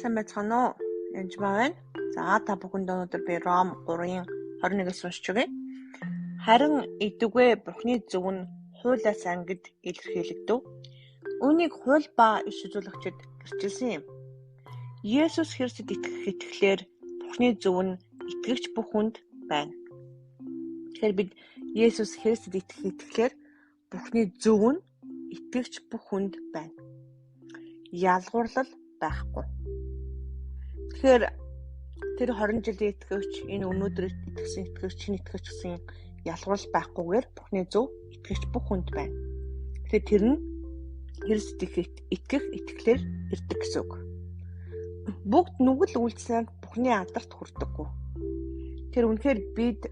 Сайн байцгаана уу? Янж байна. За та бүхэнд өнөөдөр би Ром 3-ын 21-ээс уншиж өгье. Харин идэгвэ Бурхны зөв нь хуулиас ангид илэрхийлэгдэв. Үүнийг хууль ба иш үзүүлэгчид гэрчилсэн юм. Есүс Христэд итгэх итгэлээр Бурхны зөв нь итгэгч бүх хүнд байна. Тэгэхээр бид Есүс Христэд итгэх итгэлээр Бурхны зөв нь итгэгч бүх хүнд байна. Ялгуурлал байхгүй. Тэгэхээр тэр 20 жилийн итгэгч, энэ өнөөдөр итгэсэн итгэгч, шинэ итгэгч гэсэн ялгуурл байхгүйгээр Бурхны зөв итгэгч бүх хүнд байна. Тэгэхээр тэр нь Христэд итгэх итгэлээр ирдэг гэсэн үг. Бүгд нүгэл үйлчлээд Бурхны алдарт хүрдэггүй. Тэр үнэхээр бид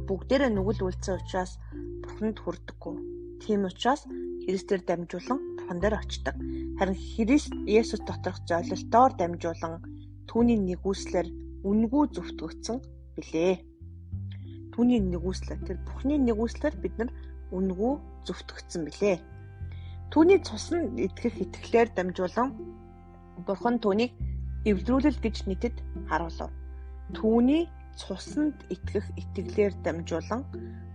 бүгдээрээ нүгэл үйлцсэн учраас Бурханд хүрдэггүй. Тийм учраас Христээр дамжуулан Бурхан дээр очдог. Харин Христ Есүс доторх золилтоор дамжуулан түүний нэгүслэр үнгүй зөвтгөгдсөн билээ. Түүний нэгүслэр, тэр Бурхны нэгүслэр бид нар үнгүй зөвтгөгдсөн билээ. Түүний цуснд итгэх итгэлээр дамжуулан Бурхан түүнийг эвлэрүүлэл гэж нийтэд харуулв. Түүний цуснд итгэх итгэлээр дамжуулан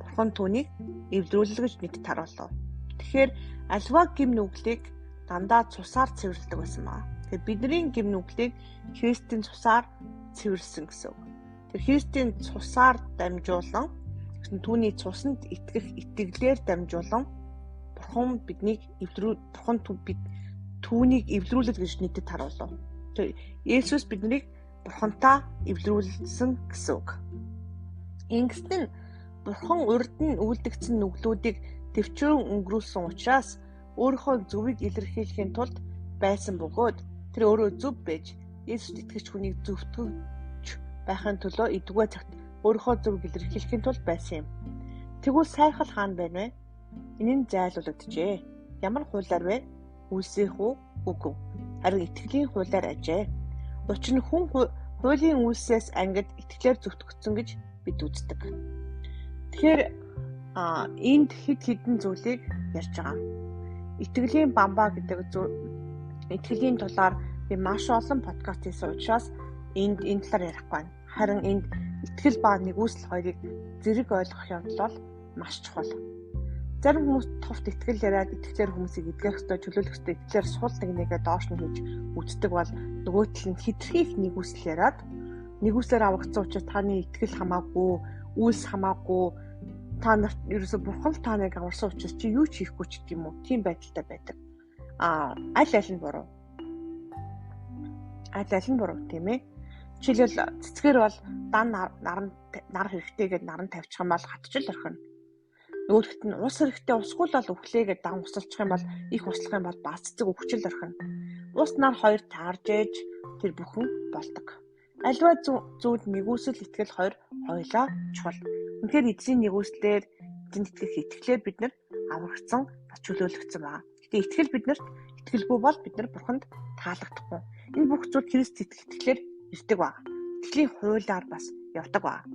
Бурхан түүнийг эвлэрүүлэл гэж нийтэд харуулв. Тэгэхээр альва гим нүглийг дандаа цусаар цэвэрлдэг байсан маа. Тэгэхээр бидний гим нүглийг Христийн цусаар цэвэрлсэн гэсэн үг. Тэр Христийн цусаар дамжуулан түүний цуснд итгэх итгэлээр дамжуулан Бурхан биднийг Бурхан түүнийг эвлэрүүлэл гэж нийтэд харуулв. Тэр Есүс биднийг Бурхантай эвлэрүүлсэн гэсэн үг. Ингэсэн нь Бурхан урд нь үлдэгдсэн нүглүүдийг төвчрөн өнгөрүүлсэн учраас өөрийнхөө зөвийг илэрхийлэхийн тулд байсан бөгөөд тэр өөрөө зөв байж Есүст итгэж хүнийг зөвтгөж байхын төлөө эдгээр цагт өөрийнхөө зөвийг илэрхийлэхийн тулд байсан юм. Тэгвэл сайхал хаана байна вэ? Энэ нь зайлуулагджээ. Ямар хуулиар вэ? Үлсэх үү? Үгүй. Харин итгэлийн хуулиар ажээ. Учир нь хүн хуулийн үлсээс ангид итгэлээр зөвтгөгдсөн гэж бид үздэг. Тэгэхээр энд хэд хэдэн зүйлийг ярьж байгаа. Итгэлийн бамбаа гэдэг итгэлийн талаар би маш олон подкаст хийсэн учраас энэ талаар ярихгүй байна. Харин энд итгэл ба нэгүсэл хоёрыг зэрэг ойлгох явдал бол маш чухал. Зарим хүмүүс товт итгэл яриад итгэлээр хүмүүсийг эдгэх ёстой, чөлөөлөх ёстой, итгэлээр сул нэгнийгээ доош нь хийж үздэг бол нөгөө тал нь хитрхийх нэгүсэл яриад нэгүслэр аврагдсан учраас таны итгэл хамаагүй, үйлс хамаагүй та нарт ерөөсө Бурхан таныг аварсан учраас чи юу ч хийхгүй ч гэдэг юм уу? Тийм байдалтай байдаг. Аль нь буруу? Аль нь буруу тийм ээ? Жишээлбэл цэцгээр бол дан нар хэрэгтэй гэдээ наран тавьчих юм бол хатчил орхино. Нөгөөдөгт нь ус хэрэгтэй усгүй л бол өглөөгээд дан усалчих юм бол их услах юм бол бас цэцэг өвчл орхино. Ус нар хоёр таарж ээж тэр бүхэн болдог. Альва зүйл нэгүсэл итгэл хоёр хоёлаа чухал. Үнэхээр эзний нэгүслэр эзэнд итгэх итгэлээр бид нар аврагдсан, чөлөөлөгдсөн байна. Гэтэ итгэл биднэрт итгэлгүй бол бид нар Бурханд таалагдахгүй. Энэ бүх зүйл Христ итгэлээр ирдэг байна. Итгэлийн хуулиар бас явдаг байна.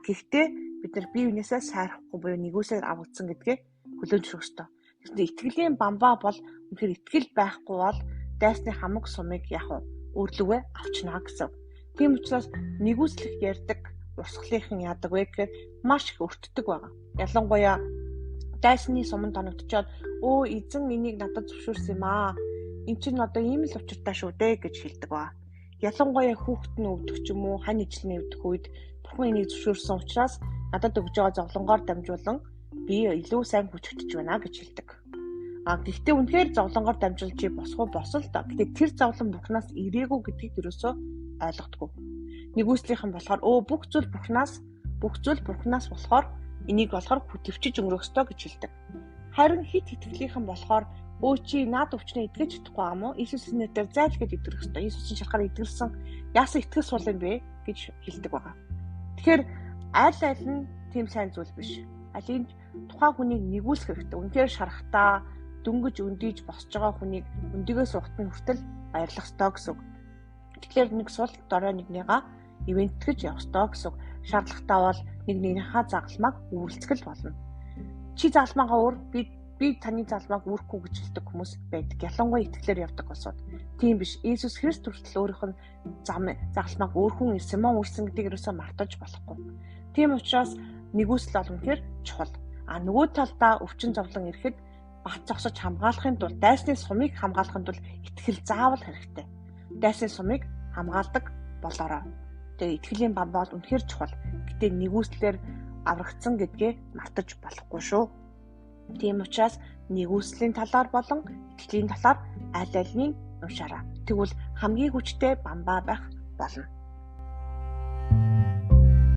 Гэхдээ бид нар бие биенээсээ сайрахгүй буюу нэгүсээр аврагдсан гэдгээ хүлээн зөвшөөрөх ёстой. Гэхдээ итгэлийн бамбаа бол үнэхээр итгэл байхгүй бол дайсны хамаг сумыг өөрлөгөө авчнаа гэсэн. Тийм учраас нэгүслэх ярьдаг урсгалынхан яадаг вэ гэхээр маш их өртдөг байгаа. Ялангуяа дайсны суманд оногдчоод эзэн энийг надад зөвшөөрсөн юм аа. Энд чинь одоо ийм л учиртай шүү дээ гэж хэлдэг ба. Ялангуяа хүүхэд нь өвдөх ч юм уу, хань ижлэн өвдөх үед Бурхан энийг зөвшөөрсөн учраас надад өгж байгаа зовлонгоор дамжуулан би илүү сайн хүчтэй байна гэж хэлдэг. Гэхдээ үнэхээр зовлонгоор дамжуулж босгоо босол та. Гэхдээ тэр зовлон Бурханаас ирээгүй гэдгийг ерөөсөө ойлгодгүй. Нэгүслийнхэн болохоор бүх зүйл Бурханаас болохоор энийг болохоор төвчж өнгөрөх ёстой гэж хэлдэг. Харин хит итгэлийнхэн болохоор чи наад өвчнөө итгэж чадахгүй юм уу? Иесусийн нэрээр зайлшгүй итгэх ёстой. Иесусийн шалгаар итгэсэн яасан итгэл сул юм бэ гэж хэлдэг байгаа. Тэгэхээр аль нь тийм сайн зүйл биш. Алийг тухайн хүнийг нэгүүлэх хэрэгтэй. Үнэхээр шарахтаа дөнгөж өндийж босч байгаа хүнийг өндөгөө сухтан хүртэл баярлах ёстой гэсэн үг. Тэгэхээр нэг сул дорой нэгнийгаа ивэнтгэж явах ёстой гэсэн үг. Шаардлагатай бол нэгнийхээ загалмайг үйлцгэл болно. Чи загалмайгаа өөр би би таны залмааг үүрэхгүй гэж хэлдэг хүмүүс байдаг. Ялангуяа итгэлээр явдаг улсууд. Тийм биш. Иесус Христ хүртэл өөрийнх нь загалмааг өөрхөн ирсэн мөн үсэн гэдгийг юусаа мартаж болохгүй. Тийм учраас нэгүсэл бол үнэхээр чухал. Нөгөө талдаа өвчин зовлон ирэхэд бат зогсож хамгаалахын тулд дайсны сумыг хамгаалахын тулд итгэл заавал хэрэгтэй. Дайсны сумыг хамгаалдаг болоорой. Тэгээ итгэлийн бам бол үнэхээр чухал. Гэтэ нэгүслэр аврагдсан гэдгээ мартаж болохгүй шүү. Тийм учраас нэгүслийн талаар болон итгэлийн талаар аль алиныг уншаарай. Тэгвэл хамгийн хүчтэй бамбаа байх болно.